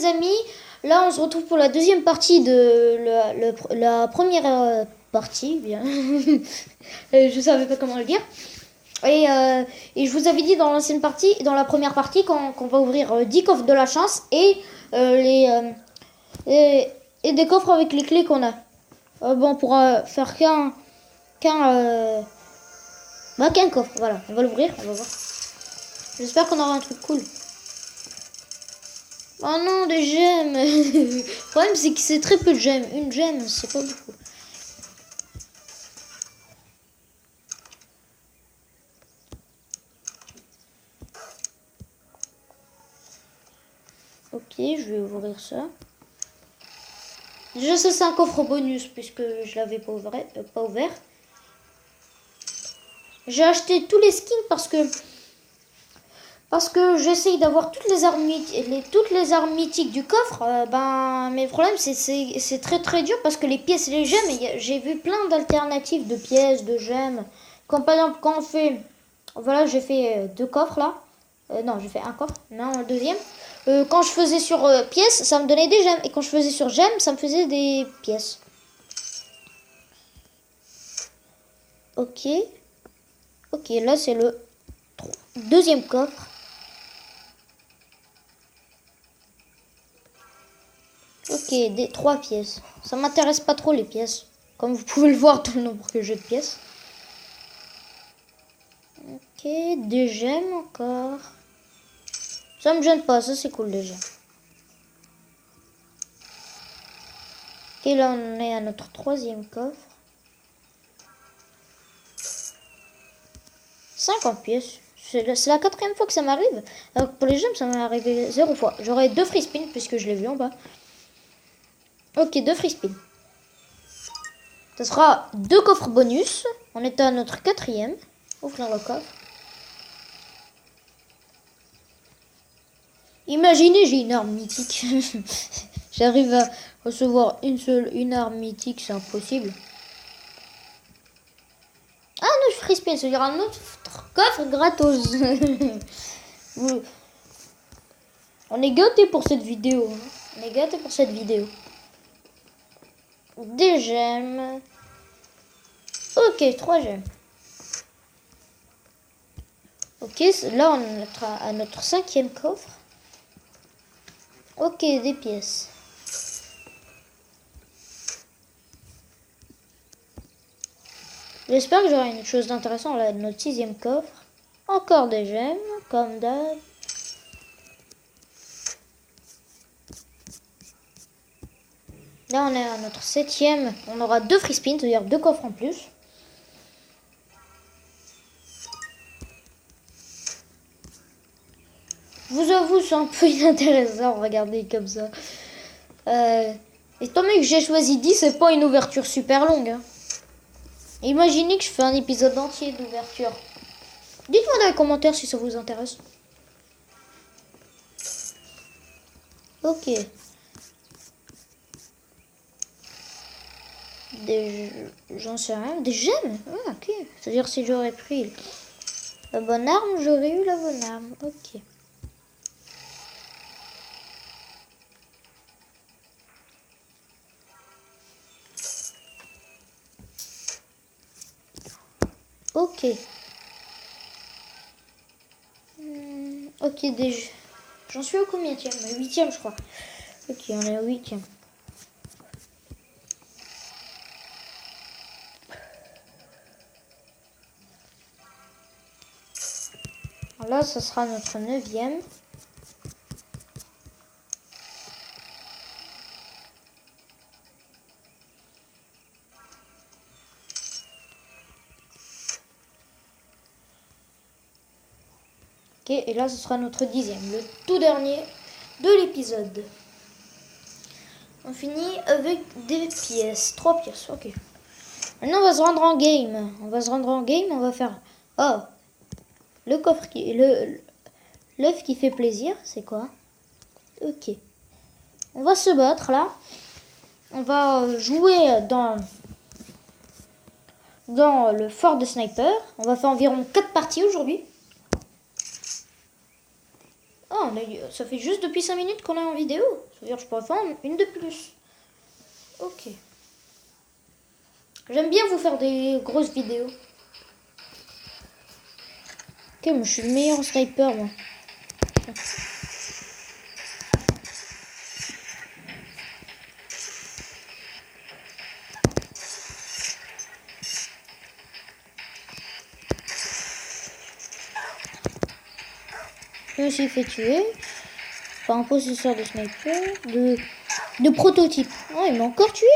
amis, là on se retrouve pour la deuxième partie de la première partie. Bien. Je savais pas comment le dire. Et je vous avais dit dans l'ancienne partie, dans la première partie, qu'on va ouvrir 10 coffres de la chance et des coffres avec les clés qu'on a. Bon, on pourra faire qu'un coffre. Voilà, on va l'ouvrir, on va voir. J'espère qu'on aura un truc cool. Oh non, des gemmes. Le problème, c'est que c'est très peu de gemmes. Une gemme, c'est pas beaucoup. Ok, je vais ouvrir ça. Déjà, ça, c'est un coffre bonus, puisque je l'avais pas ouvert. J'ai acheté tous les skins parce que j'essaye d'avoir toutes les armes mythiques du coffre. Mais le problème, c'est très très dur parce que les pièces et les gemmes, j'ai vu plein d'alternatives de pièces, de gemmes. Comme par exemple, quand on fait... Voilà, j'ai fait 2 coffres là. Non, j'ai fait un coffre. Non, un deuxième. Quand je faisais sur pièces, ça me donnait des gemmes. Et quand je faisais sur gemmes, ça me faisait des pièces. Ok. Ok, là c'est le deuxième coffre. Ok, des 3 pièces. Ça m'intéresse pas trop les pièces. Comme vous pouvez le voir dans le nombre que j'ai de pièces. Ok, des gemmes encore. Ça me gêne pas, ça c'est cool déjà. Ok, là on est à notre 3e coffre. 50 pièces. C'est la 4e fois que ça m'arrive. Alors que pour les gemmes, ça m'est arrivé 0 fois. J'aurai 2 free spins puisque je l'ai vu en bas. Ok, 2 free spins. Ça sera 2 coffres bonus. On est à notre 4e. Ouvrir le coffre. Imaginez, j'ai une arme mythique. J'arrive à recevoir une arme mythique, c'est impossible. Ah non, je free spin, c'est-à-dire un autre coffre gratos. On est gâtés pour cette vidéo. On est gâtés pour cette vidéo. Des gemmes. Ok, 3 gemmes. Ok, là on est à notre 5e coffre. Ok, des pièces. J'espère que j'aurai une chose d'intéressant là, notre 6e coffre. Encore des gemmes, comme d'hab. Là, on est à notre 7e. On aura 2 free spins, c'est-à-dire 2 coffres en plus. Je vous avoue, c'est un peu inintéressant, regardez comme ça. Étant donné que j'ai choisi 10, c'est pas une ouverture super longue. Hein. Imaginez que je fais un épisode entier d'ouverture. Dites-moi dans les commentaires si ça vous intéresse. Ok. J'en sais rien. Des gemmes. Ah, ok. C'est-à-dire si j'aurais pris la bonne arme, j'aurais eu la bonne arme. Ok. Ok. Ok, déjà. J'en suis au combienième? 8e, je crois. Ok, on est au 8e. Là, ce sera notre 9e. Ok, et là, ce sera notre 10e, le tout dernier de l'épisode. On finit avec des pièces, 3 pièces, ok. Maintenant, on va se rendre en game. On va faire... Oh, le coffre l'œuf qui fait plaisir, c'est quoi? Ok. On va se battre, là. On va jouer dans le fort de sniper. On va faire environ 4 parties aujourd'hui. Oh, ça fait juste depuis 5 minutes qu'on est en vidéo. Ça veut dire que je pourrais faire une de plus. Ok. J'aime bien vous faire des grosses vidéos. Ok, mais je suis le meilleur sniper, moi. Je me suis fait tuer par un possesseur de sniper, de prototype. Oh, il m'a encore tué.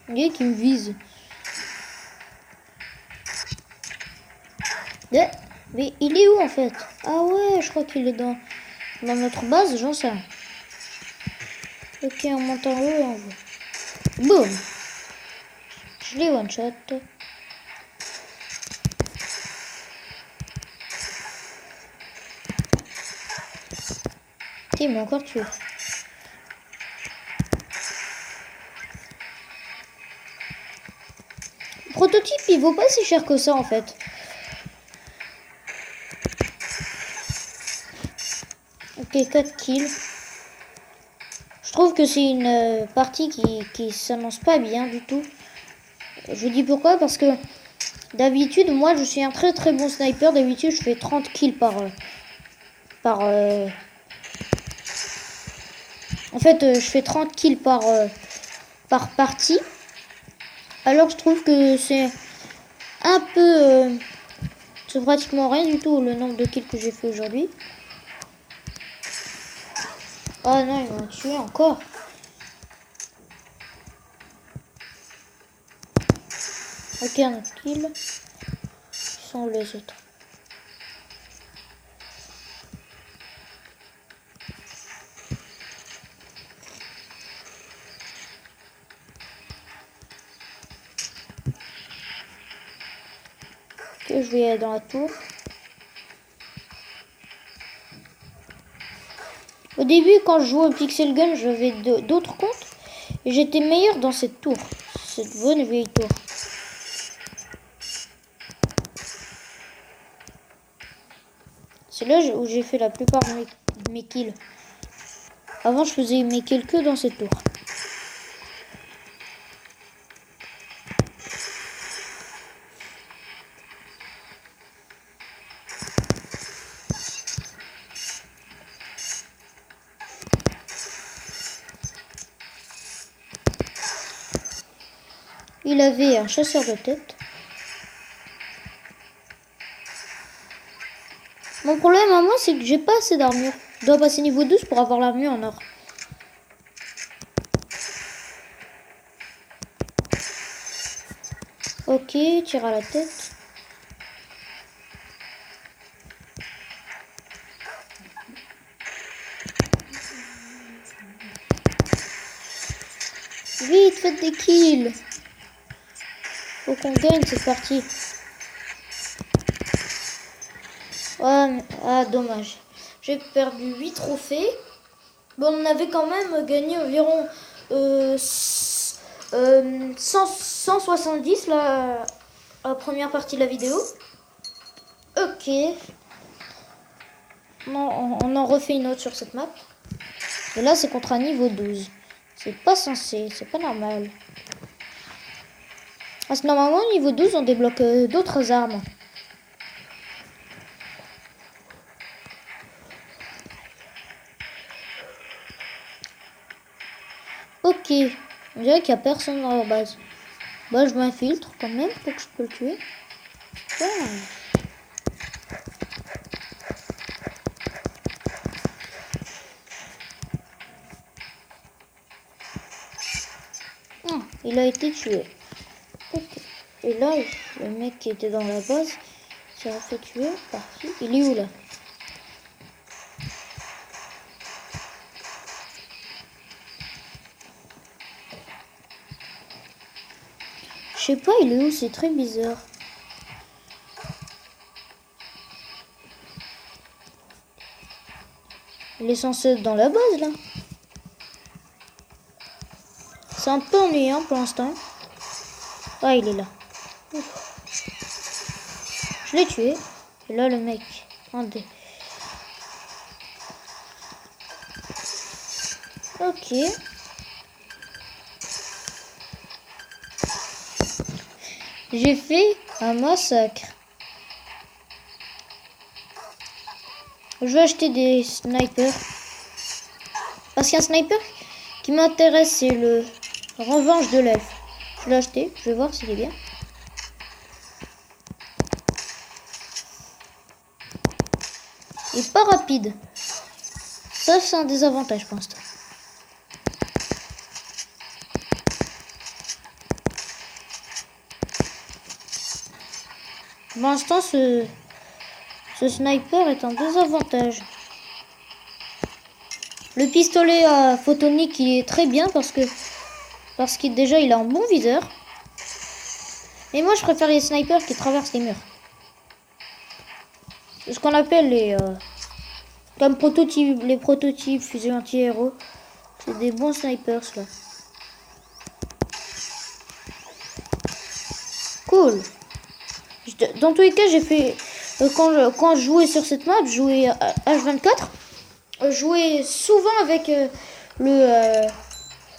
Le gars qui me vise. Mais il est où en fait? Ah ouais, je crois qu'il est dans notre base, j'en sais rien. Ok, on monte en haut et on voit. Boum! Je l'ai one shot. Il m'a encore tué. Le prototype, il vaut pas si cher que ça en fait. Ok, 4 kills. Je trouve que c'est une partie qui s'annonce pas bien du tout. Je dis pourquoi, parce que d'habitude, moi je suis un très très bon sniper. D'habitude, je fais 30 kills En fait, je fais 30 kills par partie. Alors je trouve que c'est un peu... c'est pratiquement rien du tout le nombre de kills que j'ai fait aujourd'hui. Oh non, il m'a tué encore. Ok, un autre kill. Ils sont où les autres? Ok, je vais aller dans la tour. Au début, quand je jouais au Pixel Gun, j'avais d'autres comptes. Et j'étais meilleur dans cette tour. Cette bonne vieille tour. C'est là où j'ai fait la plupart de mes kills. Avant, je faisais mes kills que dans cette tour. Il avait un chasseur de tête. Mon problème à moi, c'est que j'ai pas assez d'armure. Je dois passer niveau 12 pour avoir l'armure en or. Ok, tire à la tête. Vite, faites des kills. Faut qu'on gagne cette partie. Ah, dommage. J'ai perdu 8 trophées. Bon, on avait quand même gagné environ 170 la première partie de la vidéo. Ok. On en refait une autre sur cette map. Et là, c'est contre un niveau 12. C'est pas censé, c'est pas normal. Parce que normalement, au niveau 12, on débloque d'autres armes. Ok, on dirait qu'il n'y a personne dans leur base. Bah, je m'infiltre quand même pour que je peux le tuer. Ah, il a été tué. Okay. Et là, le mec qui était dans la base s'est fait tuer. Parti. Il est où là? Je sais pas, il est où? C'est très bizarre. Il est censé être dans la base là. C'est un peu ennuyant pour l'instant. Ah, il est là. Je l'ai tué. Et là, le mec. Ok. J'ai fait un massacre. Je vais acheter des snipers. Parce qu'un sniper qui m'intéresse, c'est le revanche de l'elfe. Je l'ai acheté, je vais voir s'il est bien. Et pas rapide. Ça, c'est un désavantage pour l'instant. Pour l'instant, ce sniper est un désavantage. Le pistolet à photonique, il est très bien parce qu'il déjà il a un bon viseur. Et moi, je préfère les snipers qui traversent les murs. C'est ce qu'on appelle comme les prototypes fusils anti-aéros. C'est des bons snipers, là. Cool. Dans tous les cas, j'ai fait... quand je jouais sur cette map, je jouais H24. Je jouais souvent avec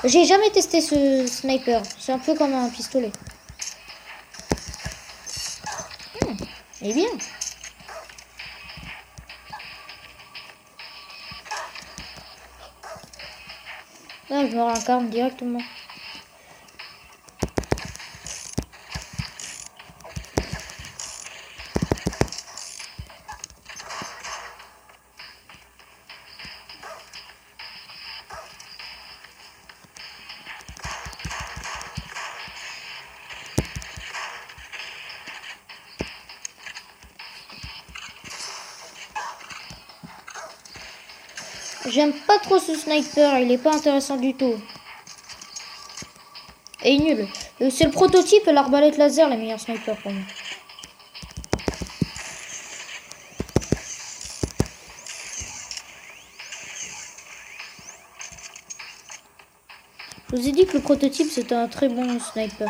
j'ai jamais testé ce sniper. C'est un peu comme un pistolet. Il est bien. Là, je me réincarne directement. J'aime pas trop ce sniper, il est pas intéressant du tout. Et nul. C'est le prototype et l'arbalète laser, les meilleurs snipers pour moi. Je vous ai dit que le prototype c'était un très bon sniper.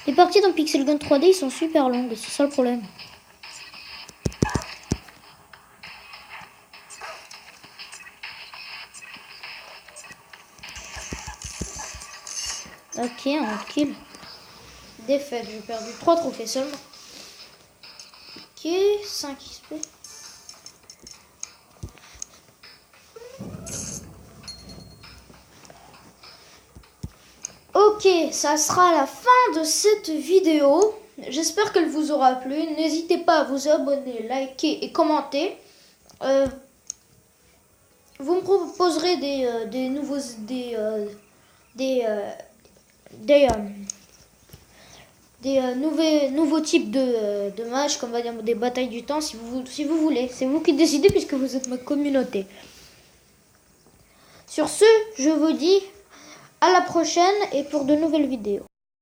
Les parties dans Pixel Gun 3D ils sont super longues, c'est ça le problème. Ok, un kill. Défaite, j'ai perdu 3 trophées seulement. Ok, 5 XP. Ok, ça sera la fin de cette vidéo. J'espère qu'elle vous aura plu. N'hésitez pas à vous abonner, liker et commenter. Vous me proposerez des nouveaux types de matchs, comme des batailles du temps, si vous voulez. C'est vous qui décidez puisque vous êtes ma communauté. Sur ce, je vous dis à la prochaine et pour de nouvelles vidéos.